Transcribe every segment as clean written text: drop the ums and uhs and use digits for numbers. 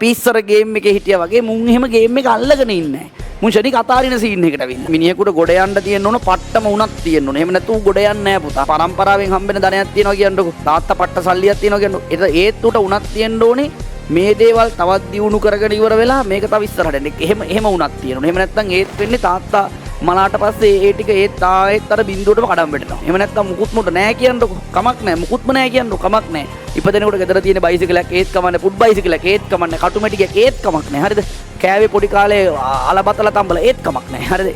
පිස්සර game එකේ හිටියා වගේ මුන් එහෙම ගේම් එක අල්ලගෙන ඉන්නේ නැහැ. මුන් ෂණික අතාරින සීන් එකකට අවිල්ලා. මිනිහෙකුට ගොඩ යන්න තියෙන්න ඕන පට්ටම උනක් තියෙන්න ඕන. එහෙම නැතු ගොඩ යන්නේ නැහැ පුතා. පරම්පරාවෙන් හම්බෙන ධනයක් තියෙනවා කියන්නකො. තාත්තා පට්ට සල්ලියක් තියෙනවා කියන්නකො. ඒත් උට උනක් තියෙන්න ඕනේ. මේ දේවල් තවත් දියුණු කරගෙන ඉවර වෙලා මේක තව ඉස්සරහට එන්න. එහෙම උනක් තියෙනවා. එහෙම නැත්නම් ඒත් වෙන්නේ තාත්තා මලාට පස්සේ ඒ ටික ඒත් ආයෙත් අර බින්දුවටම කඩම් වැටෙනවා. එහෙම නැත්නම් මුකුත්ම නැහැ කියන්නකො. කමක් නැහැ. මුකුත්ම නැහැ කියන්නකො. කමක් නැහැ. ඉපදෙනකොට ගෙදර තියෙන බයිසිකලයක් ඒත් කමන්නේ, පුඩ් බයිසිකලයක් ඒත් කමන්නේ, කටුමැටියක් ඒත් කමක් නැහැ. හරිද? කෑවේ පොඩි කාලේ අලබතල තම්බල ඒත් කමක් නැහැ. හරිද?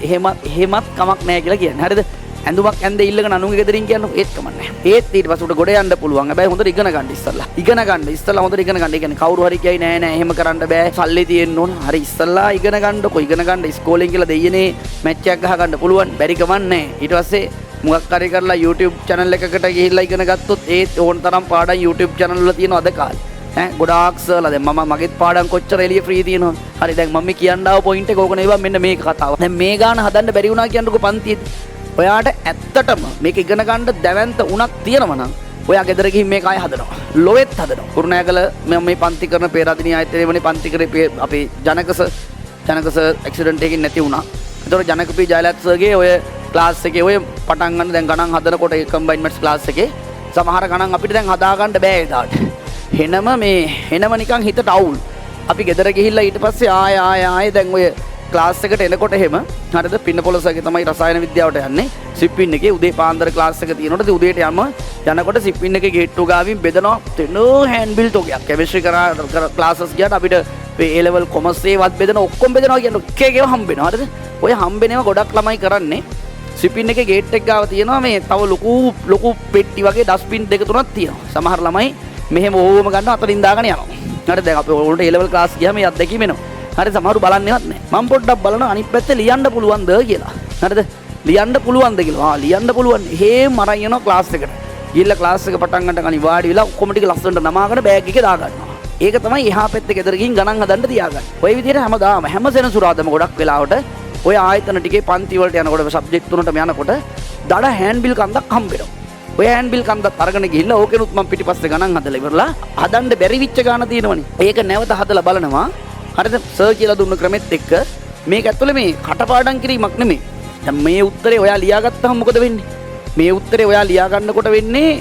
එහෙමත් කමක් නැහැ කියලා කියන්නේ. හරිද? ඇඳුමක් ඇඳේ ඉල්ලගෙන අනුන්ගේ ගෙදරින් කියන්නකො ඒත් කමක් නැහැ. ඒත් ඊට පස්සේ උඩ ගොඩ යන්න පුළුවන්. හැබැයි හොඳට ඉගෙන ගන්න ඉස්සල්ලා. හොඳට ඉගෙන ගන්න. ඒ කියන්නේ කවුරු හරි කියයි නෑ එහෙම කරන්න බෑ. සල්ලි තියෙන්න ඕන. හරි ඉස්සල්ලා ඉගෙන ගන්නකො. ඉගෙන ගන්න ඉස්කෝලෙන් කියලා දෙයියනේ මැච් එකක් ගහ ගන්න පුළුවන්. බැරි කමක් නැහැ. ඊට පස්සේ මොකක් හරි කරලා YouTube channel එකකට ගිහිල්ලා ඉගෙන ගත්තොත් ඒත් ඕන තරම් පාඩම් YouTube channel වල තියෙනවා අද කාලේ. ගොඩාක් සර්ලා දැන් මගේත් පාඩම් කොච්චර එළිය ෆ්‍රී තියෙනවද? හරි දැන් මම කියන්න ආව පොයින්ට් එක ඕක නෙවෙයි මෙන්න මේක කතාව. දැන් මේ ගාන හදන්න බැරි වුණා කියන්නකො පන්තියේදී. ඔයාට ඇත්තටම මේක ඉගෙන ගන්න දැවැන්ත උනක් තියෙනවා නම් ඔයා ගෙදර ගිහින් මේක ආයෙ හදනවා. ලොවෙත් හදනවා. කුරුණෑගල මම මේ පන්ති කරන පේරාදෙණිය ආයතනයේමනේ පන්ති කරේ අපේ ජනකස ඇක්සිඩන්ට් එකකින් නැති වුණා. ඒතකොට ජනකපී ජයලත් සර්ගේ ඔය ක්ලාස් එකේ ඔය පටන් ගන්න දැන් ගණන් හදනකොට ඒ කම්බයින්ඩ් මැත්ස් ක්ලාස් එකේ සමහර ගණන් අපිට දැන් හදා ගන්න බෑ ඒදාට. හෙනම නිකන් හිතට අවුල්. අපි ගෙදර ගිහිල්ලා ඊට පස්සේ ආය දැන් ඔය ක්ලාස් එකට එනකොට එහෙම හරිද පින්නපොළසගේ තමයි රසායන විද්‍යාවට යන්නේ සිප්පින් එකේ උදේ පාන්දර ක්ලාස් එක තියෙනකොට උදේට යනකොට සිප්පින් එකේ ගේට්ටුව ගාවින් බෙදනවා තෙනෝ හෑන්ඩ් බිල් තෝගයක් කෙමිස්ට්‍රි කරා ක්ලාසස් ගියාට අපිට ඒ ලෙවල් කොමර්ස් ඒවත් බෙදන ඔක්කොම බෙදනවා කියන්නේ එක එකව හම්බ වෙනවා හරිද ඔය හම්බෙනේම ගොඩක් ළමයි කරන්නේ සිප්පින් එකේ ගේට් එක ගාව තියෙනවා මේ තව ලොකු පෙට්ටි වගේ ඩස්බින් දෙක තුනක් තියෙනවා සමහර ළමයි මෙහෙම ඕවම ගන්නවා අතරින් දාගෙන යනවා හරිද දැන් අපි ඕගොල්ලන්ට ඒ ලෙවල් ක්ලාස් ගියාම මේ අත්දැකීම එනවා හරි සමහරු බලන්නේවත් නැහැ. මම පොඩ්ඩක් බලනවා අනිත් පැත්තේ ලියන්න පුළුවන්ද කියලා. හරිද? ලියන්න පුළුවන්ද කියලා. ලියන්න පුළුවන්. හේම අරන් යනවා ක්ලාස් එකට. ගිහිල්ලා ක්ලාස් එක පටන් ගන්න කලින් වාඩි වෙලා ඔක්කොම ටික ලස්සනට නමාගෙන බෑග් එකේ දා ගන්නවා. ඒක තමයි එහා පැත්තේ ගෙදර ගිහින් ගණන් හදන්න තියාගන්න. ඔය විදිහට හැම සෙනසුරාදාම ගොඩක් වෙලාවට ඔය ආයතන ටිකේ පන්ති වලට යනකොට සබ්ජෙක්ට් තුනටම යනකොට දඩ හෑන්ඩ් බිල් කන්දක් හම්බ වෙනවා. ඔය හෑන්ඩ් බිල් කන්දක් අරගෙන ගිහිල්ලා ඕකෙනුත් මම පිටිපස්සේ ගණන් හදලා ඉවරලා හදන්න බැරි විච්ච ගාන තියෙනවනේ. ඒක නැවත හදලා බලනවා. හරිද සර් කියලා දුන්න ක්‍රමෙත් එක්ක මේක ඇතුලේ මේ කටපාඩම් කිරීමක් නෙමෙයි. දැන් මේ උත්තරේ ඔයා ලියාගත්තාම මොකද වෙන්නේ? මේ උත්තරේ ඔයා ලියා ගන්නකොට වෙන්නේ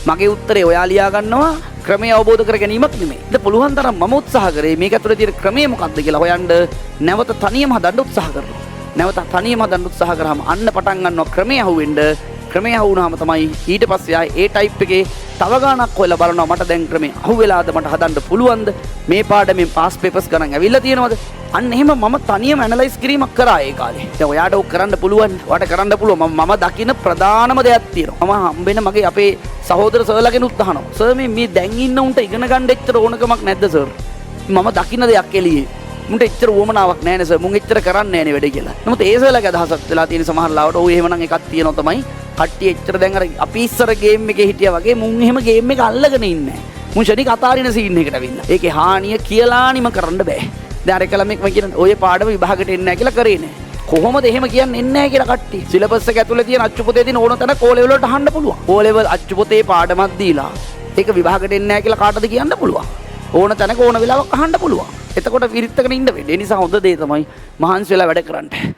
මගේ උත්තරේ ඔයා ලියා ගන්නවා ක්‍රමය අවබෝධ කර ගැනීමක් නෙමෙයි. ඒක පුළුවන් තරම් මම උත්සාහ කරේ මේක ඇතුලේ තියෙන ක්‍රමය මොකක්ද කියලා හොයන්න නැවත තනියම හදන්න උත්සාහ කරනවා. නැවත තනියම හදන්න උත්සාහ කරාම අන්න පටන් ගන්නවා ක්‍රමය අහුවෙන්න. ක්‍රමය අහුවුනහම තමයි ඊට පස්සේ ආයේ ඒ ටයිප් එකේ තව ගානක් හොයලා බලනවා මට දැන් ක්‍රමේ අහුවෙලාද මට හදන්න පුළුවන්ද මේ පාඩමෙන් පාස් පේපර්ස් ගණන් ඇවිල්ලා තියෙනවද අන්න එහෙම මම තනියම ඇනලයිස් කිරීමක් කරා ඒ කාලේ දැන් ඔයාට ඔක් කරන්න පුළුවන් ඔයාට කරන්න පුළුවන් මම දකින ප්‍රධානම දෙයක් තියෙනවා මම හම්බෙන මගේ අපේ සහෝදර සර්ලාගෙන උත්හනවා සර් මේ දැන් ඉන්න උන්ට ඉගෙන ගන්න එච්චර ඕනකමක් නැද්ද සර් මම දකින්න දෙයක් එළියේ මුන්ට එච්චර වොමනාවක් නැහැ නේ සර් මුන් එච්චර කරන්නේ නැහැ නේ වැඩේ කියලා නමුත් ඒ සර්ලාගේ අදහසක් වෙලා තියෙන සමහර ලාවට ඔය එහෙමනම් එකක් තියෙනවා තමයි කට්ටිය එච්චර දැන් අර අපි ඉස්සර ගේම් එකේ හිටියා වගේ මුන් එහෙම ගේම් එක අල්ලගෙන ඉන්නේ නැහැ. මුන් ෂණික අතාරින සීන් එකකට අවිල්ලා. ඒකේ හානිය කියලානිම කරන්න බෑ. දැන් අර එකලම මම කියන ඔය පාඩම විභාගෙට එන්නේ නැහැ කියලා කරේ නෑ. කොහොමද එහෙම කියන්නේ එන්නේ නැහැ කියලා කට්ටිය. සිලබස් එක ඇතුලේ තියෙන අච්චු පොතේ තියෙන ඕන තැන කෝ ලෙවල් වලට අහන්න පුළුවන්. කෝ ලෙවල් අච්චු පොතේ පාඩමක් දීලා ඒක විභාගෙට එන්නේ නැහැ කියලා කාටද කියන්න පුළුවන්. ඕන තැනක ඕන වෙලාවක අහන්න පුළුවන්. එතකොට විරිත්තගෙන ඉන්න වෙන්නේ. ඒ නිසා හොඳ දේ තමයි මහන්සි වෙලා වැඩ කරන්න.